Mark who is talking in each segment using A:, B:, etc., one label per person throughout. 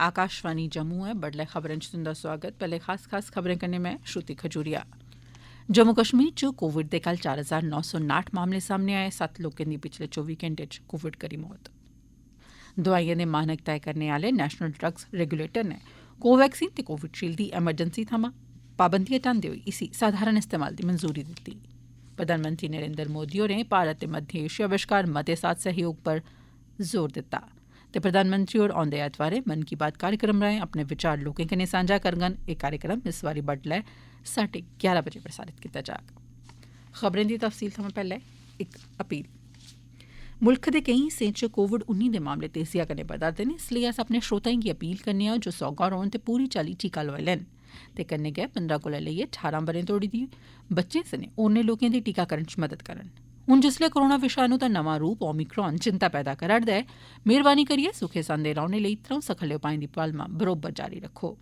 A: आकाशवाणी जम्मू है। बडलै खबरें च तुंदा स्वागत। पैह्ले खास खबरें कन्नै मैं श्रुति खजूरिया। जम्मू कश्मीर च कोविड दे कल 4,959 मामले सामने आए। 7 लोकें दी पिछले 24 घैंटे च कोविड करी मौत। दवाइएं दे मानक तय करने आले नेशनल ड्रग्स रेगुलेटर ने कोवैक्सीन ते कोविशील्ड दी एमरजेंसी थमां पाबंदी हटांदे होई इसी साधारण इस्तेमाल दी मंजूरी दित्ती। प्रधानमंत्री नरेंद्र मोदी होरें भारत ते मध्य एशिया बश्कार मते साथ सहयोग पर जोर दित्ता ते प्रधानमंत्री होर औंदे ऐतवारें मन की बात कार्यक्रम राएं अपने विचार लोकें कन्नै सांझा करङन। एह् कार्यक्रम इस बारी बडलै 11:30 बजे प्रसारित कीता जाग। खबरें दी तफसील थमां पैह्ले इक अपील। मुल्ख दे केईं हिस्सें च कोविड-19 दे मामले तेजिया कन्नै बधा'रदे न। इसलेई अस अपने श्रोताएं गी अपील करने आं जो सौह्गा रौह्न ते पूरी चाल्ली टीका लोआई लैन ते कन्नै गै 15 कोला लेइयै 18 ब'रें तोड़ी दी बच्चें सने होरनें लोकें दी टीकाकरण च मदद करन। हुन जिसलै कोरोना विषाणु दा नमां रूप ओमिक्रॉन चिंता पैदा करा'रदा ऐ, मेहरबानी करियै सुखे सांदे रौह्ने लेई त्र'ऊं सखल्ले उपाएं दी पालमा बरोबर जारी रक्खो।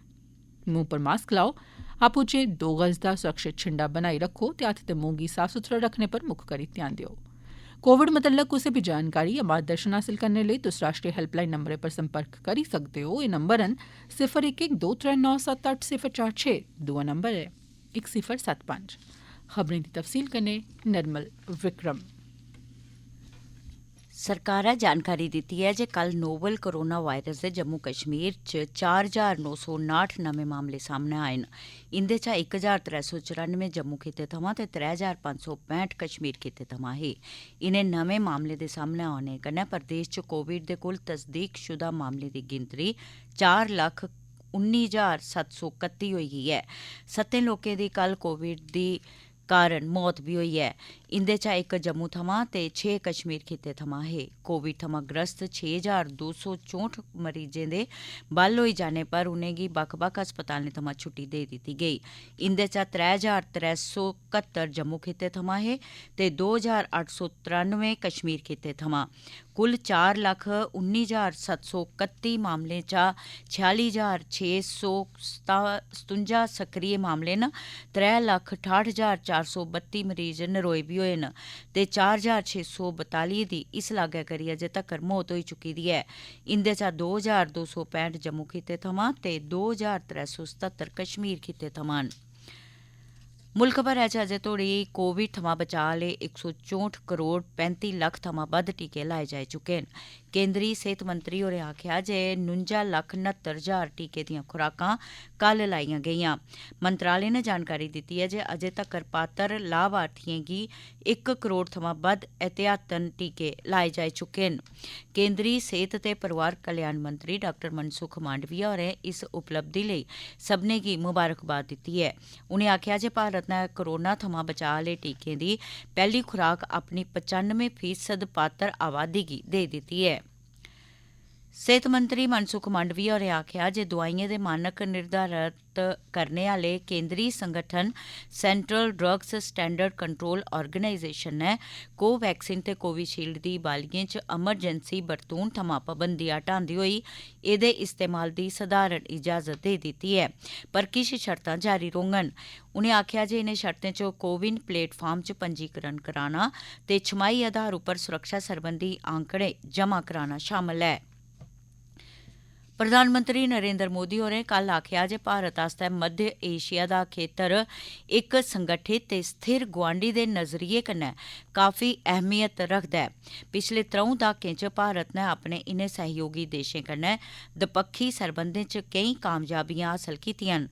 A: मुंह पर मास्क लाओ, आपूं च 2 गज दा सुरक्षित छिंडा बनाई रक्खो ते हत्थ ते मुंह गी साफ सुथरा रक्खने पर मुक्ख करी ध्यान देओ। कोविड मतल्लक कुसै बी जानकारी या मार्गदर्शन हासल करने लेई तुस राष्ट्रीय हेल्पलाइन नंबरें पर संपर्क करी सकदे ओ। एह् नंबर न 011239780446। दूआ नंबर ऐ 1075। खबरें दी तफसील कन्नै निर्मल विक्रम।
B: सरकारै जानकारी दित्ती ऐ जे कल नोवल कोरोना वायरस दे जम्मू कश्मीर च 4,959 नमें मामले सामने आए न। इंदे चा 1,394 जम्मू खित्ते थमां ते 3,565 कश्मीर खित्ते थमां हे। इनें नमें मामले दे सामने औने कन्नै प्रदेश च कोविड दे कुल तस्दीकशुदा मामलें दी गिनतरी 4,19,731 होई गेई ऐ। 7 लोकें दी कल कोविड दी कारण मौत बी होई ऐ। इंदे चा इक जम्मू थमां ते 6 कश्मीर खित्ते थमां हे। कोविड थमां ग्रस्त 6,264 मरीजें दे बल होई जाने पर उनेंगी बक्ख-बक्ख अस्पतालें थमां छुट्टी देई दित्ती गेई। इंदे चा 3,371 जम्मू खित्ते थमां हे ते 2,893 कश्मीर खित्ते थमां। कुल 4,19,731 मामलें चा 46,657 सक्रिय मामले न। 3,68,432 मरीज नरोए बी होए न ते 4,642 दी इस लागै करी अजें तक्कर मौत होई चुकी दी ऐ। इंदे चा 2,265 जम्मू खित्ते थमां ते 2,377 कश्मीर खित्ते थमां न। मुल्ख भरै च अजें तोड़ी कोविड थमां बचाऽ आह्ले 164 करोड़ 35 लक्ख थमां बद्ध टीके लाए जाई चुके न। केंद्री सेहत मंत्री होरें आखेआ जे 49,69,000 टीके दियां खुराकां कल लाइयां गेईयां। मंत्रालय नै जानकारी दित्ती ऐ जे अजें तक्कर पात्र लाभार्थियें गी 1 करोड़ थमां बद्ध एहतियातन टीके लाए जाई चुके न। केंद्री सेहत ते परिवार कल्याण मंत्री डॉ मनसुख मांडविया होरें इस उपलब्धि लेई सब्भनें गी मुबारकबाद दित्ती ऐ। उनें आखेआ जे भारत नै कोरोना थमां बचाऽ आह्ले टीकें दी पैह्ली खुराक अपनी 95% पात्र आबादी गी देई दित्ती ऐ। सेहत मंत्री मनसुख मांडविया होरें आखेआ जे दोआइयें दे मानक निर्धारत करने आह्ले केंद्री संगठन central drugs standard control organisation नै कोवैक्सीन ते कोविशील्ड दी बालियें च एमरजेंसी बरतून थमां पाबंदी हटांदे होई एह्दे इस्तेमाल दी सधारण इजाजत देई दित्ती ऐ, पर किश शर्तां जारी रौह्ङन। उनें आखेआ जे इनें शर्तें च कोविन प्लेटफार्म च पंजीकरण कराना ते छमाही आधार उप्पर सुरक्षा सरबंधी आंकड़े जमा कराना शामल ऐ। प्रधानमंत्री नरेंद्र मोदी होरें कल आखेआ जे भारत आस्तै मध्य एशिया दा खेतर इक संगठित ते स्थिर गुआंढी दे नजरिये कन्नै काफी अहमियत रखदा ऐ। पिछले 3 दहाकें च भारत नै अपने इनें सहयोगी देशें कन्नै दपक्खी सरबंधें च केईं कामयाबियां हासल कीतियां न।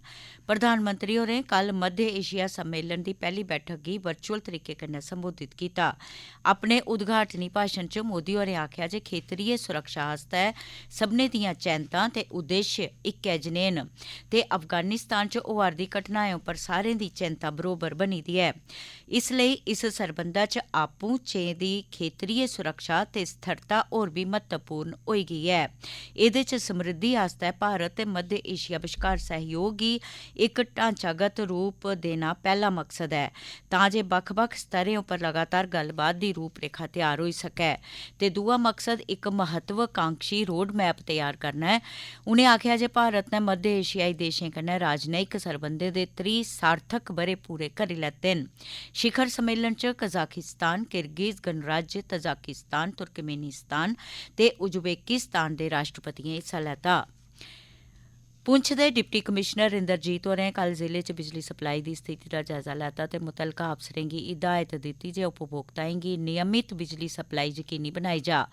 B: प्रधानमंत्री होरें कल मध्य एशिया सम्मेलन दी पैह्ली बैठक गी वर्चुअल तरीके कन्नै संबोधित कीता। अपने उद्घाटनी भाषण च मोदी होरें आखेआ जे खेतरीय सुरक्षा आस्तै सब्भनें दियां चैंतां ते उद्देश्य इक्कै जनेह् न ते अफगानिस्तान च होआ'रदी घटनाएं उप्पर सारें दी चैंता बरोबर बनी दी ऐ। इसलेई इस सरबंधा च आपूं चें दी खेतरीय सुरक्षा ते स्थिरता होर बी महत्वपूर्ण होई गेई ऐ। एह्दे च समृद्धि आस्तै भारत ते मध्य एशिया बश्कार सहयोग गी इक ढांचागत रूप देना पैह्ला मकसद ऐ, तां जे बक्ख-बक्ख स्तरें उप्पर लगातार गल्लबात दी रूपरेखा त्यार होई सकै ते दूआ मकसद इक महत्वाकांक्षी रोड मैप त्यार करना ऐ। उनें आखेआ जे भारत नै मध्य एशियाई देशें कन्नै राजनयिक सरबंधें दे 30 सार्थक ब'रे पूरे करी लैते न। शिखर सम्मेलन च कजाकिस्तान, किर्गिज गणराज्य, तजाकिस्तान, तुर्कमेनिस्तान ते उज्बेकिस्तान दे राष्ट्रपतियें हिस्सा लैता। पुंछ दे डिप्टी कमिशनर इंद्रजीत होरें कल जिले च बिजली सप्लाई दी स्थिति दा जायजा लैता ते मुतलका अफसरें गी हिदायत दित्ती जे उपभोक्ताएं गी नियमित बिजली सप्लाई यकीनी बनाई जा।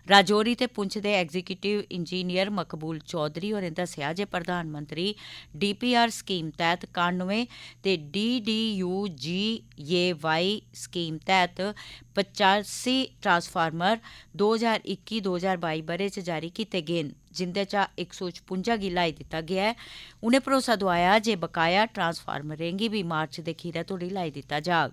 B: राजौरी ते पुंछ दे एग्जीक्यूटिव इंजीनियर मकबूल चौधरी होरें दस्सेआ जे प्रधानमंत्री DPR स्कीम तैह्त 91 ते DDU-GAY स्कीम तैह्त 85 ट्रांसफार्मर 2021-2022 ब'रे च जारी कीते गे न, जिंदे चा 156 गी लाई दित्ता गेआ ऐ। उनें भरोसा दोआया जे बकाया ट्रांसफार्मरें गी बी मार्च दे खीरै तोड़ी लाई दित्ता जाग।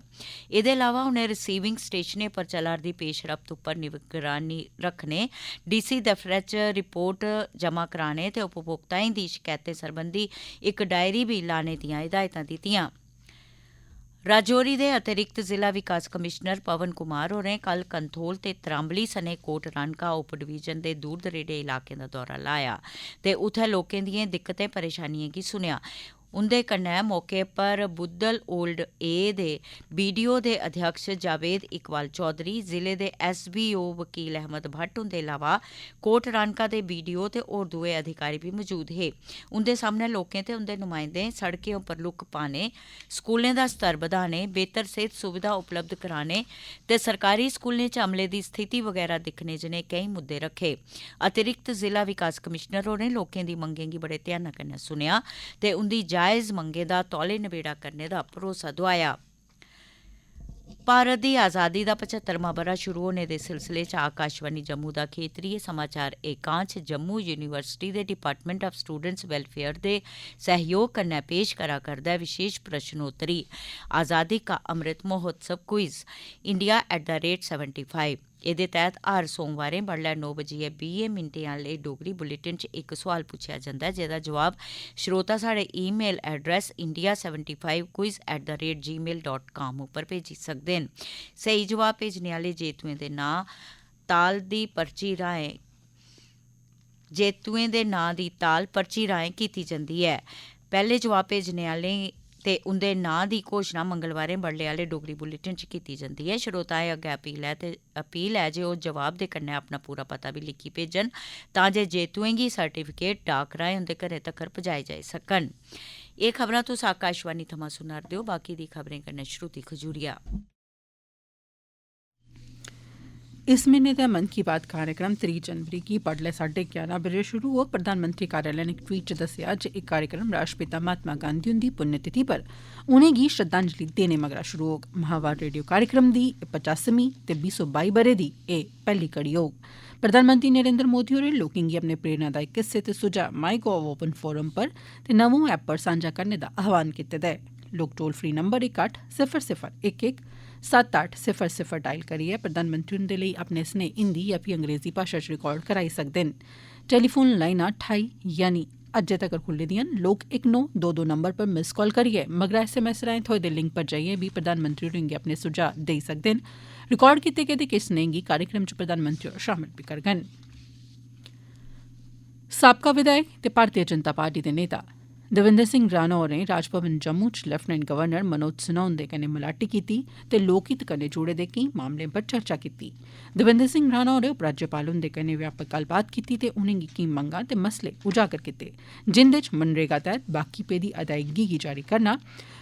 B: एह्दे अलावा उनें रिसीविंग स्टेशनें पर चला'रदी पेशरफ्त उप्पर निगरानी रखने, DC दफ्तरै च रिपोर्ट जमा कराने ते उपभोक्ताएं दी शकैतें सरबंधी इक डायरी बी लाने दियां हिदायतां दित्तियां। राजौरी दे अतिरिक्त जिला विकास कमिशनर पवन कुमार होरें कल कंथोल ते त्रांबली सने कोट रानका उप डिवीजन दे दूर दरेडे इलाकें दा दौरा लाया ते उत्थै लोकें दिएं दिक्कतें परेशानिएं गी सुनेआ। उंदे कन्नै मौके पर बुद्धल ओल्ड ए दे BDO दे अध्यक्ष जावेद इकबाल चौधरी, जिले दे SBO वकील अहमद भट्ट हुंदे अलावा कोट रानका दे BDO ते होर दुए अधिकारी बी मौजूद हे। उंदे सामने लोकें ते उंदे नुमाइंदें सड़कें उप्पर लुक्क पाने, स्कूलें दा स्तर बधाने, बेहतर सेहत सुविधा उपलब्ध कराने ते सरकारी स्कूलें च अमले दी स्थिति वगैरा दिक्खने जनेह् केईं मुद्दे रखे। अतिरिक्त जिला विकास कमिशनर होरें लोकें दी मंगें गी बड़े ध्याना कन्नै सुनेआ ते उंदी जायज मंगें दा तौले नबेड़ा करने दा भरोसा दोआया। भारत दी आज़ादी दा 75वां ब'रा शुरू होने दे सिलसिले च आकाशवाणी जम्मू दा खेत्तरीय समाचार एकांश जम्मू यूनिवर्सिटी दे डिपार्टमेंट ऑफ स्टूडेंट्स वेलफेयर दे सहयोग कन्नै पेश करा करदा है विशेष प्रश्नोत्तरी आज़ादी का अमृत महोत्सव क्विज India@75। एह्दे तैह्त हर सोमवारें बडलै 9:20 आह्ले डोगरी बुलेटिन च इक सोआल पुच्छेआ जंदा ऐ, जेह्दा जवाब श्रोता साढ़े ईमेल एड्रेस india75quiz@gmail.com उप्पर भेजी सकदे न। स्हेई जवाब भेजने आह्ले जेतुएं दे नांऽ ताल दी पर्ची राहें कीती जंदी ऐ। पैह्ले जवाब भेजने आह्लें ते उंदे नांऽ दी घोशणा मंगलवारें बडले आह्ले डोगरी बुलेटिन च कीती जंदी ऐ। श्रोताएं अग्गै अपील ऐ जे ओह् जवाब दे कन्नै अपना पूरा पता बी लिखी भेजन तां जे जेतुएं गी सर्टिफिकेट डाक राहें उंदे घरें तक्कर पजाए जाई सकन। एह् खबरां तुस आकाशवाणी थमां सुना'रदे ओ। बाकी दी खबरें कन्नै श्रुति खजूरिया।
A: इस म्हीने दा मन की बात कार्यक्रम 3 जनवरी गी बडलै 11:30 बजे शुरू होग। प्रधानमंत्री कार्यालय ने इक ट्वीट च दस्सेआ जे एह् कार्यक्रम राष्ट्रपिता महात्मा गांधी हुंदी पुण्यतिथि पर उनेंगी श्रद्धांजलि देने मगरा शुरू होग। महावार रेडियो कार्यक्रम दी 85वीं ते 2022 ब'रे दी एह् पैह्ली कड़ी होग। प्रधानमंत्री नरेंद्र मोदी होरें लोकें गी अपने प्रेरणादायक किस्से ते सुझाऽ माईगोव ओपन फोरम पर ते नमो ऐप पर सांझा करने दा आह्वान कीते दा ऐ। लोक टोल फ्री नंबर 1800117800 डायल करियै प्रधानमंत्री हुंदे लेई अपने स्नेह हिंदी या फ्ही अंग्रेजी भाषा च रिकार्ड कराई सकदे न। टेलीफोन लाइनां 28 यानी अज्जै तक्कर खुल्ली दियां न। लोक 1922 नंबर पर मिस कॉल करियै मगरा SMS राहें थ्होए दे लिंक पर जाइयै बी प्रधानमंत्री होरें गी अपने सुझाऽ देई सकदे न। रिकार्ड कीते गेदे किश स्नेह गी कार्यक्रम च प्रधानमंत्री होर शामल बी करङन। साबका विधायक ते भारतीय जनता पार्टी दे नेता देवेंद्र सिंह राणा होरें राजभवन जम्मू च लेफ्टिनेंट गवर्नर मनोज सिन्हा हुंदे कन्नै मलाटी कीती ते लोकहित कन्नै जुड़े दे केईं मामलें पर चर्चा कीती। देवेंद्र सिंह राणा होरें उपराज्यपाल हुंदे कन्नै व्यापक गल्लबात कीती ते उनेंगी केईं मंगां ते मसले उजागर कीते, जिंदे च मनरेगा तैह्त बाकी पेदी अदायगी गी जारी करना,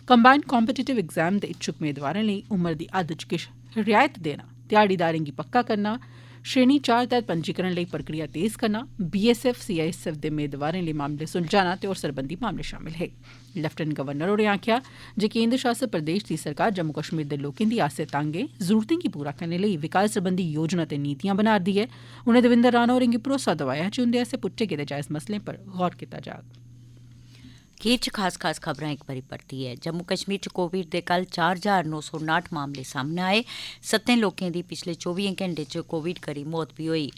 A: कंबाइंड कॉम्पिटिटिव एग्जाम दे इच्छुक मेदवारें लेई उमर दी हद्द च किश रियायत देना, ध्याड़ीदारें गी पक्का करना, श्रेणी 4 तैह्त पंजीकरण लेई प्रक्रिया तेज करना, BSF CISF दे मेदवारें लेई मामले सुलझाना ते होर सरबंधी मामले शामिल हे। लेफ्टिनेंट गवर्नर होरें आखेआ जे केंद्र शासित प्रदेश दी सरकार जम्मू कश्मीर दे लोकें दी आसें तांगें जरूरतें गी पूरा करने लेई विकास सरबंधी योजना ते नीतियां बना'रदी ऐ। उनें देवेंद्र राणा होरें गी भरोसा दोआया जे उंदे आसें पुट्टे गेदे जायज मसलें पर गौर कीता जाग।
B: खीर च खास खबरां इक बारी परतियै। जम्मू कश्मीर च कोविड दे कल 4,959 मामले सामने आए। 7 लोकें दी पिछले 24 घैंटे च कोविड करी मौत बी होई।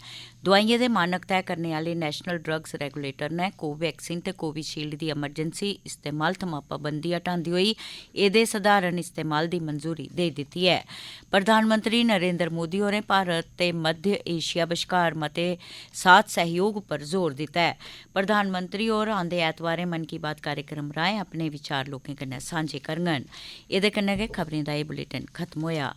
B: दोआइयें दे मानक तय करने आह्ले नेशनल ड्रग्स रेगुलेटर ने कोवैक्सीन ते कोविशील्ड दी एमरजेंसी इस्तेमाल थमां पाबंदी हटांदे होई एह्दे सधारण इस्तेमाल दी मंजूरी देई दित्ती ऐ। प्रधानमंत्री नरेंद्र मोदी होरें भारत ते मध्य एशिया बश्कार मते साथ सहयोग उप्पर जोर दित्ता ऐ। प्रधानमंत्री होर आंदे ऐतवारें मन की बात कार्यक्रम राहें अपने विचार लोकें कन्नै सांझे करङन। एह्दे कन्नै गै खबरें दा एह् बुलेटिन खत्म होया।